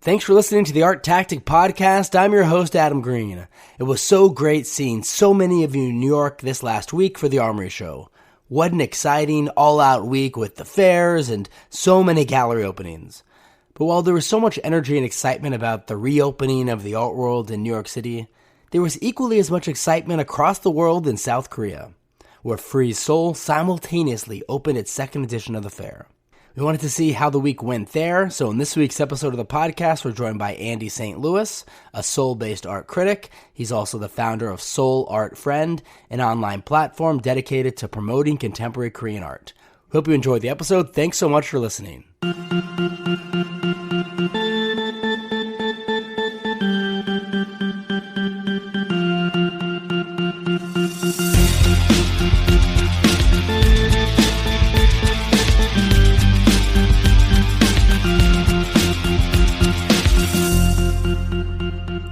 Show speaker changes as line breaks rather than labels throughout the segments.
Thanks for listening to the ArtTactic Podcast. I'm your host, Adam Green. It was so great seeing so many of you in New York this last week for the Armory Show. What an exciting, all-out week with the fairs and so many gallery openings. But while there was so much energy and excitement about the reopening of the art world in New York City, there was equally as much excitement across the world in South Korea, where Frieze Seoul simultaneously opened its second edition of the fair. We wanted to see how the week went there, so in this week's episode of the podcast, we're joined by Andy St. Louis, a Seoul-based art critic. He's also the founder of Seoul Art Friend, an online platform dedicated to promoting contemporary Korean art. Hope you enjoyed the episode. Thanks so much for listening.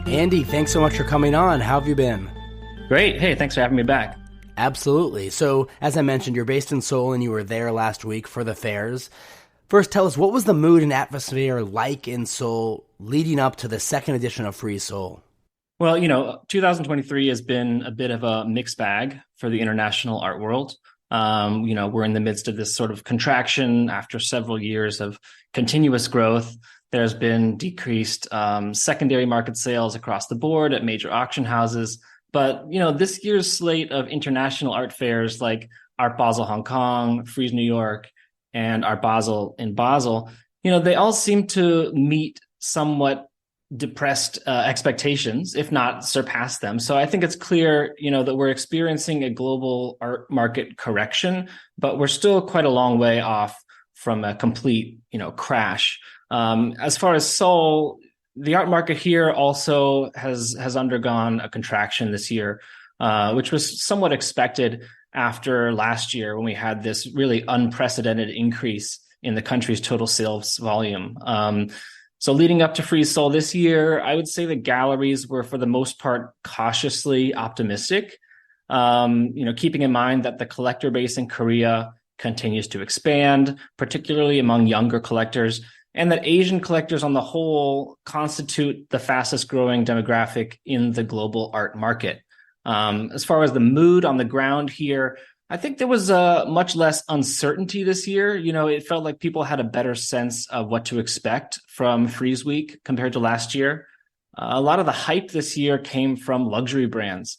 Andy, thanks so much for coming on. How have you been?
Great. Hey, thanks for having me back.
Absolutely. So, as I mentioned, you're based in Seoul and you were there last week for the fairs. First, tell us, what was the mood and atmosphere like in Seoul leading up to the second edition of Frieze Seoul?
Well, 2023 has been a bit of a mixed bag for the international art world. We're in the midst of this sort of contraction after several years of continuous growth. There's been decreased secondary market sales across the board at major auction houses. But, this year's slate of international art fairs like Art Basel Hong Kong, Frieze New York, and Art Basel in Basel, they all seem to meet somewhat depressed expectations, if not surpass them. So I think it's clear, that we're experiencing a global art market correction, but we're still quite a long way off from a complete, crash. As far as Seoul, the art market here also has undergone a contraction this year, which was somewhat expected after last year when we had this really unprecedented increase in the country's total sales volume. So leading up to Frieze Seoul this year, I would say the galleries were for the most part cautiously optimistic, keeping in mind that the collector base in Korea continues to expand, particularly among younger collectors, and that Asian collectors on the whole constitute the fastest growing demographic in the global art market. As far as the mood on the ground here, I think there was much less uncertainty this year. It felt like people had a better sense of what to expect from Frieze Week compared to last year. A lot of the hype this year came from luxury brands.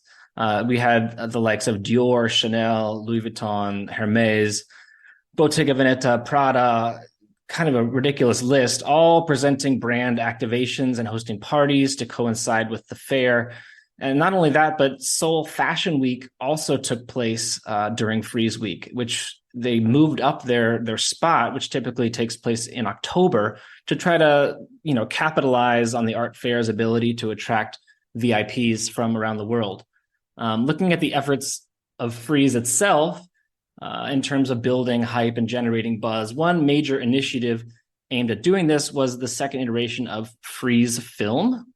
We had the likes of Dior, Chanel, Louis Vuitton, Hermes, Bottega Veneta, Prada, kind of a ridiculous list, all presenting brand activations and hosting parties to coincide with the fair. And not only that, but Seoul Fashion Week also took place during Frieze Week, which they moved up their spot, which typically takes place in October, to try to, capitalize on the art fair's ability to attract VIPs from around the world. Looking at the efforts of Frieze itself, in terms of building hype and generating buzz, one major initiative aimed at doing this was the second iteration of Frieze Film,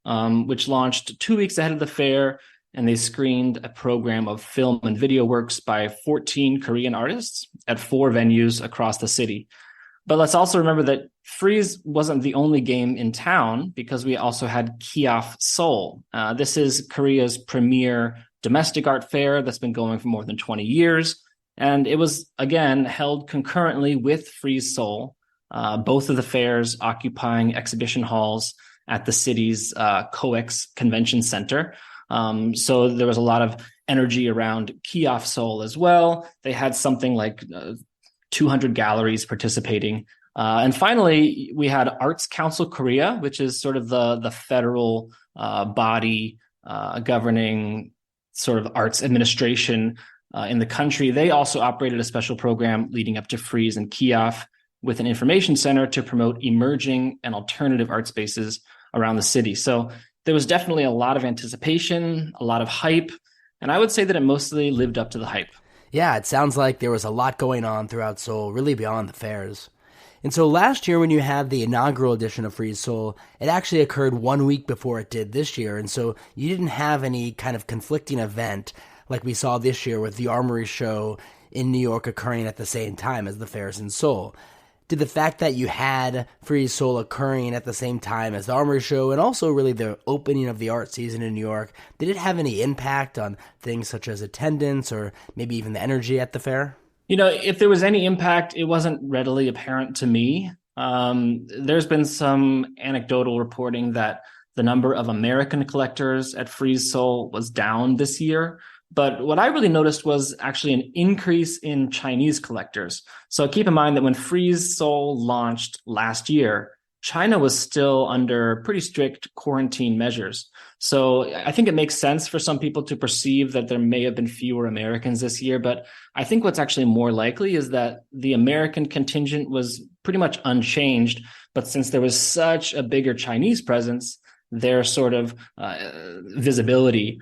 which launched 2 weeks ahead of the fair, and they screened a program of film and video works by 14 Korean artists at 4 venues across the city. But let's also remember that Frieze wasn't the only game in town, because we also had Kioff Seoul. This is Korea's premier domestic art fair that's been going for more than 20 years. And it was, again, held concurrently with Frieze Seoul, both of the fairs occupying exhibition halls at the city's COEX Convention Center. So there was a lot of energy around Kioff Seoul as well. They had something like 200 galleries participating. And finally, we had Arts Council Korea, which is sort of the federal body governing sort of arts administration in the country. They also operated a special program leading up to Frieze and Kioff with an information center to promote emerging and alternative art spaces around the city. So there was definitely a lot of anticipation, a lot of hype, and I would say that it mostly lived up to the hype.
Yeah, it sounds like there was a lot going on throughout Seoul, really beyond the fairs. And so last year when you had the inaugural edition of Frieze Seoul, it actually occurred 1 week before it did this year, and so you didn't have any kind of conflicting event like we saw this year with the Armory Show in New York occurring at the same time as the fairs in Seoul. Did the fact that you had Frieze Seoul occurring at the same time as the Armory Show and also really the opening of the art season in New York, did it have any impact on things such as attendance or maybe even the energy at the fair?
If there was any impact, it wasn't readily apparent to me. There's been some anecdotal reporting that the number of American collectors at Frieze Seoul was down this year. But what I really noticed was actually an increase in Chinese collectors. So keep in mind that when Frieze Seoul launched last year, China was still under pretty strict quarantine measures. So I think it makes sense for some people to perceive that there may have been fewer Americans this year. But I think what's actually more likely is that the American contingent was pretty much unchanged. But since there was such a bigger Chinese presence, their sort of visibility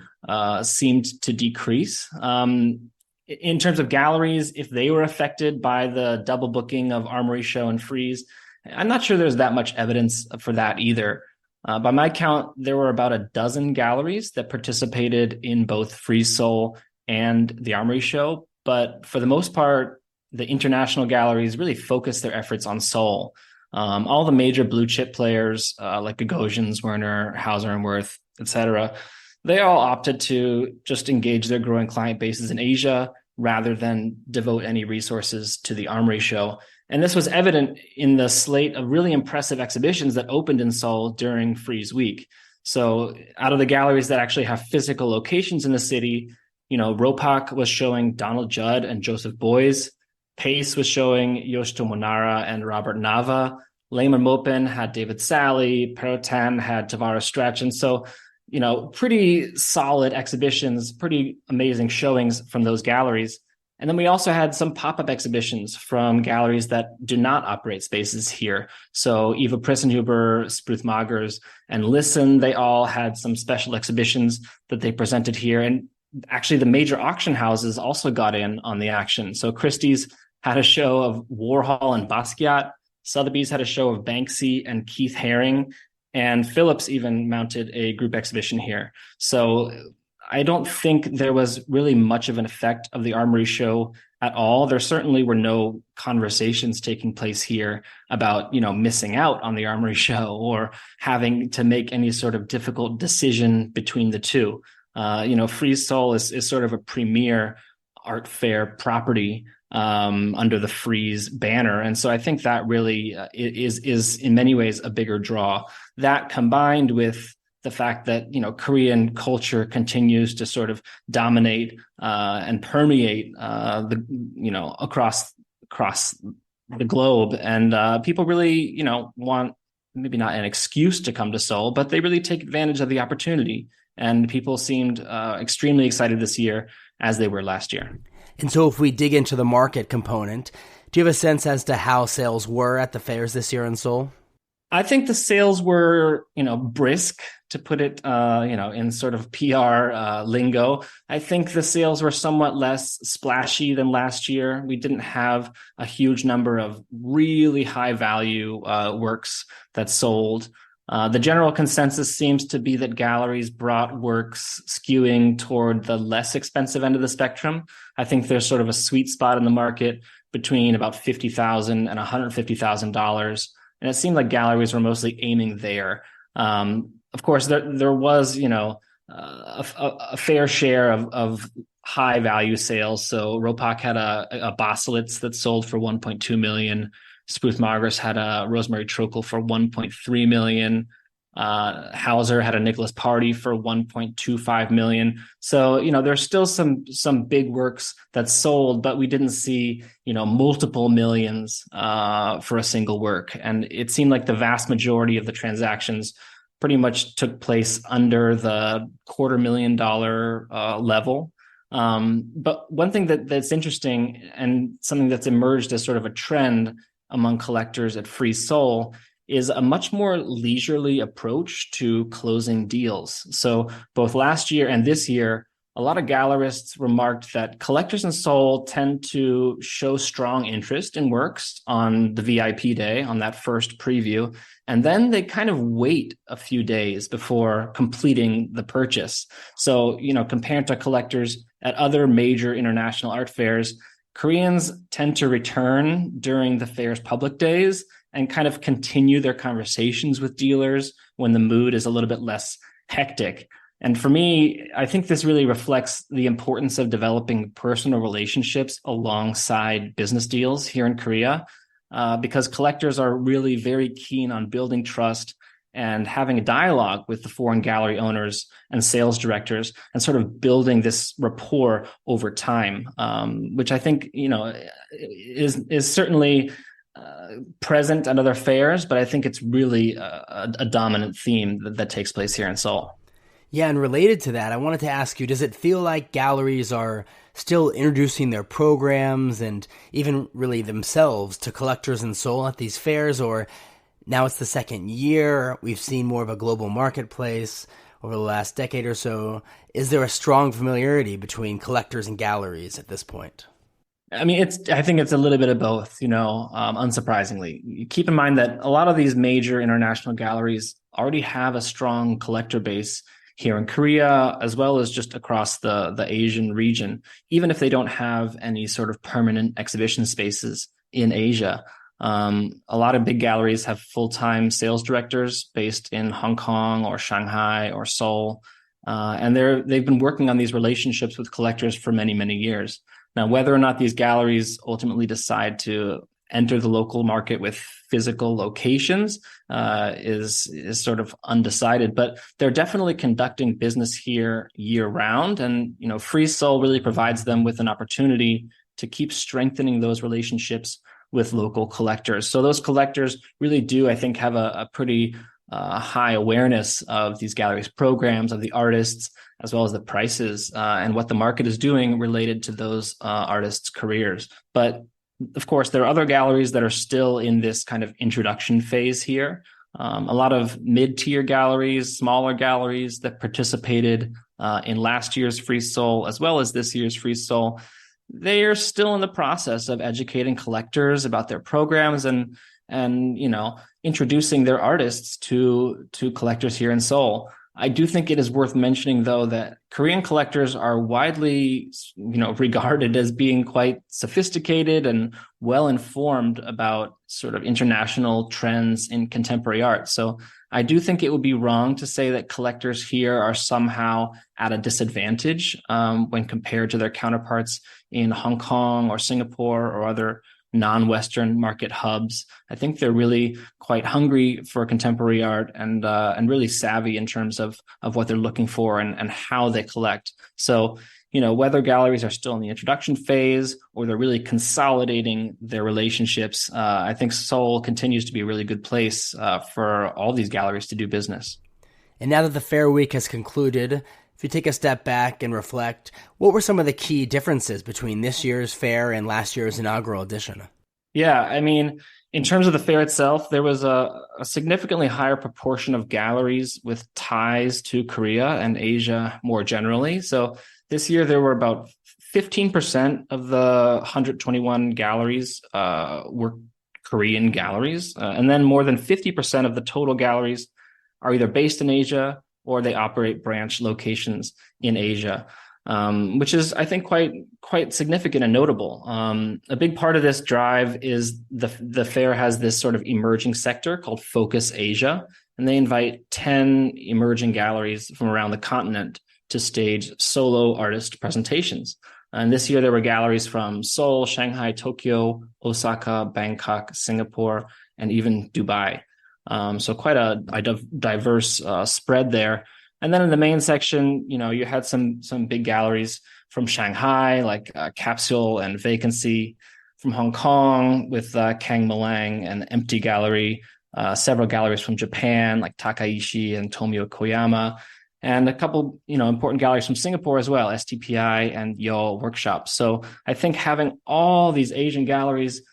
seemed to decrease. In terms of galleries, if they were affected by the double booking of Armory Show and Frieze, I'm not sure there's that much evidence for that either. By my count, there were about a dozen galleries that participated in both Frieze Seoul and the Armory Show. But for the most part, the international galleries really focused their efforts on Seoul. All the major blue chip players like Gagosian, Werner, Hauser and Wirth, etc., they all opted to just engage their growing client bases in Asia rather than devote any resources to the Armory Show. And this was evident in the slate of really impressive exhibitions that opened in Seoul during Frieze Week. So out of the galleries that actually have physical locations in the city, Ropak was showing Donald Judd and Joseph Beuys. Pace was showing Yoshito Monara and Robert Nava. Lehman Mopin had David Sally. Perotan had Tavares Stretch. And so, pretty solid exhibitions, pretty amazing showings from those galleries. And then we also had some pop-up exhibitions from galleries that do not operate spaces here. So Eva Prissenhuber, Spruth Magers, and Listen, they all had some special exhibitions that they presented here. And actually, the major auction houses also got in on the action. So Christie's had a show of Warhol and Basquiat. Sotheby's had a show of Banksy and Keith Haring. And Phillips even mounted a group exhibition here. So I don't think there was really much of an effect of the Armory Show at all. There certainly were no conversations taking place here about, missing out on the Armory Show or having to make any sort of difficult decision between the two. Frieze Seoul is sort of a premier art fair property under the Frieze banner. And so I think that really is in many ways a bigger draw. That combined with the fact that, Korean culture continues to sort of dominate and permeate across the globe. And people really, want maybe not an excuse to come to Seoul, but they really take advantage of the opportunity. And people seemed extremely excited this year as they were last year.
And so if we dig into the market component, do you have a sense as to how sales were at the fairs this year in Seoul?
I think the sales were, brisk, to put it, in sort of PR lingo. I think the sales were somewhat less splashy than last year. We didn't have a huge number of really high value works that sold. The general consensus seems to be that galleries brought works skewing toward the less expensive end of the spectrum. I think there's sort of a sweet spot in the market between about $50,000 and $150,000. And it seemed like galleries were mostly aiming there. Of course, there was, a fair share of high value sales. So Ropak had a Baselitz that sold for $1.2 million. Spruth Magers had a Rosemary Trokel for $1.3 million. Hauser had a Nicholas Party for $1.25 million. So, there's still some big works that sold, but we didn't see, multiple millions for a single work. And it seemed like the vast majority of the transactions pretty much took place under the $250,000 level. But one thing that's interesting and something that's emerged as sort of a trend among collectors at Frieze Seoul is a much more leisurely approach to closing deals. So both last year and this year, a lot of gallerists remarked that collectors in Seoul tend to show strong interest in works on the VIP day, on that first preview, and then they kind of wait a few days before completing the purchase. So, compared to collectors at other major international art fairs, Koreans tend to return during the fair's public days and kind of continue their conversations with dealers when the mood is a little bit less hectic. And for me, I think this really reflects the importance of developing personal relationships alongside business deals here in Korea, because collectors are really very keen on building trust and having a dialogue with the foreign gallery owners and sales directors and sort of building this rapport over time, which I think, is certainly present at other fairs, but I think it's really a dominant theme that takes place here in Seoul.
Yeah, and related to that, I wanted to ask you, does it feel like galleries are still introducing their programs and even really themselves to collectors in Seoul at these fairs, or now it's the second year, we've seen more of a global marketplace over the last decade or so? Is there a strong familiarity between collectors and galleries at this point?
I mean, I think it's a little bit of both, unsurprisingly. You keep in mind that a lot of these major international galleries already have a strong collector base here in Korea, as well as just across the Asian region, even if they don't have any sort of permanent exhibition spaces in Asia. A lot of big galleries have full-time sales directors based in Hong Kong or Shanghai or Seoul. And they've been working on these relationships with collectors for many, many years. Now, whether or not these galleries ultimately decide to enter the local market with physical locations is sort of undecided, but they're definitely conducting business here year round. And, Frieze Seoul really provides them with an opportunity to keep strengthening those relationships with local collectors. So those collectors really do, I think, have a pretty high awareness of these galleries' programs, of the artists, as well as the prices and what the market is doing related to those artists' careers. But of course, there are other galleries that are still in this kind of introduction phase here. A lot of mid-tier galleries, smaller galleries that participated in last year's Frieze Seoul, as well as this year's Frieze Seoul, they are still in the process of educating collectors about their programs and introducing their artists to collectors here in Seoul. I do think it is worth mentioning, though, that Korean collectors are widely, regarded as being quite sophisticated and well-informed about sort of international trends in contemporary art. So I do think it would be wrong to say that collectors here are somehow at a disadvantage when compared to their counterparts in Hong Kong or Singapore or other non-Western market hubs. I think they're really quite hungry for contemporary art and really savvy in terms of what they're looking for and how they collect. So, whether galleries are still in the introduction phase or they're really consolidating their relationships, I think Seoul continues to be a really good place for all these galleries to do business.
And now that the fair week has concluded, if you take a step back and reflect, what were some of the key differences between this year's fair and last year's inaugural edition?
Yeah, I mean, in terms of the fair itself, there was a significantly higher proportion of galleries with ties to Korea and Asia more generally. So this year, there were about 15% of the 121 galleries were Korean galleries. And then more than 50% of the total galleries are either based in Asia or they operate branch locations in Asia, which is, I think, quite significant and notable. A big part of this drive is the fair has this sort of emerging sector called Focus Asia, and they invite 10 emerging galleries from around the continent to stage solo artist presentations. And this year there were galleries from Seoul, Shanghai, Tokyo, Osaka, Bangkok, Singapore, and even Dubai. So quite a diverse spread there. And then in the main section, you had some big galleries from Shanghai, like Capsule and Vacancy, from Hong Kong with Kang Malang and Empty Gallery, several galleries from Japan, like Takaishi and Tomio Koyama, and a couple, important galleries from Singapore as well, STPI and Yo Workshop. So I think having all these Asian galleries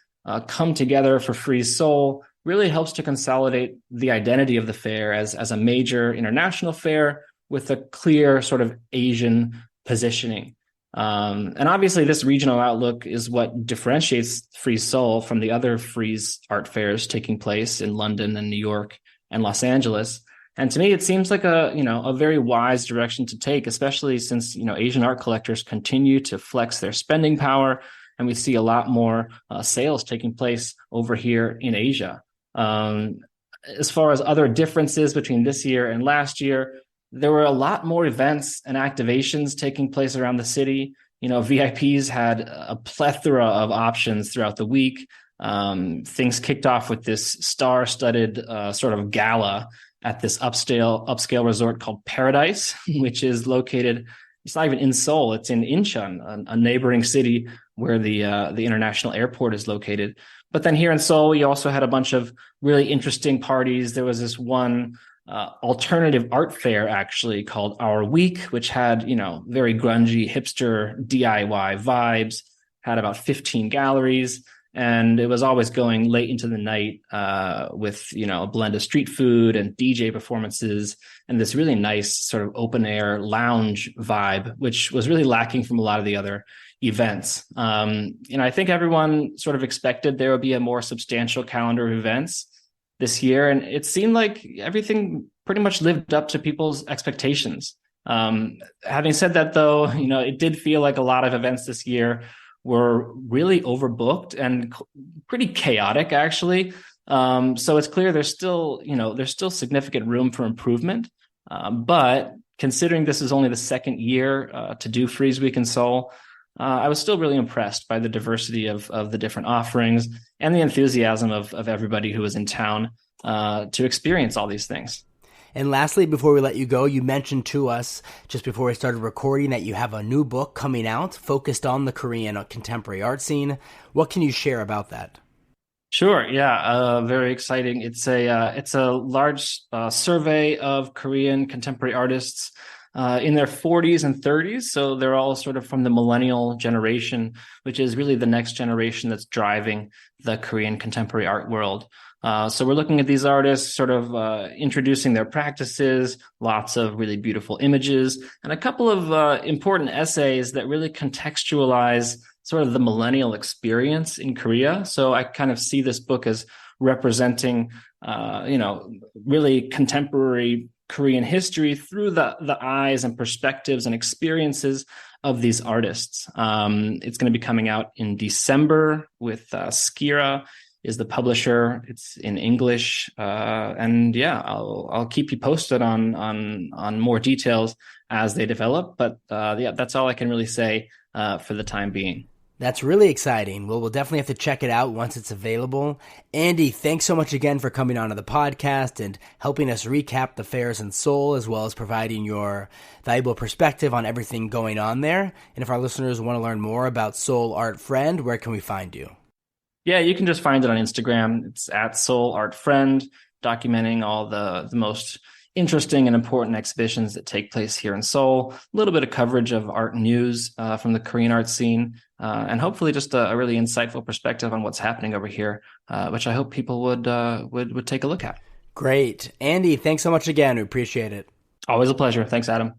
come together for Frieze Seoul really helps to consolidate the identity of the fair as a major international fair with a clear sort of Asian positioning. And obviously this regional outlook is what differentiates Frieze Seoul from the other Frieze art fairs taking place in London and New York and Los Angeles. And to me, it seems like a very wise direction to take, especially since, Asian art collectors continue to flex their spending power and we see a lot more sales taking place over here in Asia. As far as other differences between this year and last year, there were a lot more events and activations taking place around the city. VIPs had a plethora of options throughout the week. Things kicked off with this star-studded sort of gala at this upscale resort called Paradise, which is located, it's not even in Seoul, it's in Incheon, a neighboring city where the international airport is located. But then here in Seoul, we also had a bunch of really interesting parties. There was this one alternative art fair actually called Our Week, which had, very grungy hipster DIY vibes, had about 15 galleries. And it was always going late into the night with, a blend of street food and DJ performances and this really nice sort of open air lounge vibe, which was really lacking from a lot of the other events. I think everyone sort of expected there would be a more substantial calendar of events this year. And it seemed like everything pretty much lived up to people's expectations. Having said that, though, it did feel like a lot of events this year were really overbooked and pretty chaotic, actually. So it's clear there's still significant room for improvement. But considering this is only the second year to do Frieze Week in Seoul, I was still really impressed by the diversity of the different offerings and the enthusiasm of everybody who was in town to experience all these things.
And lastly, before we let you go, you mentioned to us just before we started recording that you have a new book coming out focused on the Korean contemporary art scene. What can you share about that?
Sure. Yeah. Very exciting. It's a large survey of Korean contemporary artists in their 40s and 30s. So they're all sort of from the millennial generation, which is really the next generation that's driving the Korean contemporary art world. So we're looking at these artists, sort of introducing their practices, lots of really beautiful images, and a couple of important essays that really contextualize sort of the millennial experience in Korea. So I kind of see this book as representing, really contemporary Korean history through the eyes and perspectives and experiences of these artists. It's going to be coming out in December with Skira is the publisher. It's in English, and yeah, I'll keep you posted on more details as they develop. But yeah, that's all I can really say for the time being.
That's really exciting. Well, we'll definitely have to check it out once it's available. Andy, thanks so much again for coming onto the podcast and helping us recap the fairs in Seoul, as well as providing your valuable perspective on everything going on there. And if our listeners want to learn more about Seoul Art Friend, where can we find you?
Yeah, you can just find it on Instagram. It's at Seoul Art Friend, documenting all the most interesting and important exhibitions that take place here in Seoul. A little bit of coverage of art news from the Korean art scene, and hopefully just a really insightful perspective on what's happening over here, which I hope people would take a look at.
Great. Andy, thanks so much again. We appreciate it.
Always a pleasure. Thanks, Adam.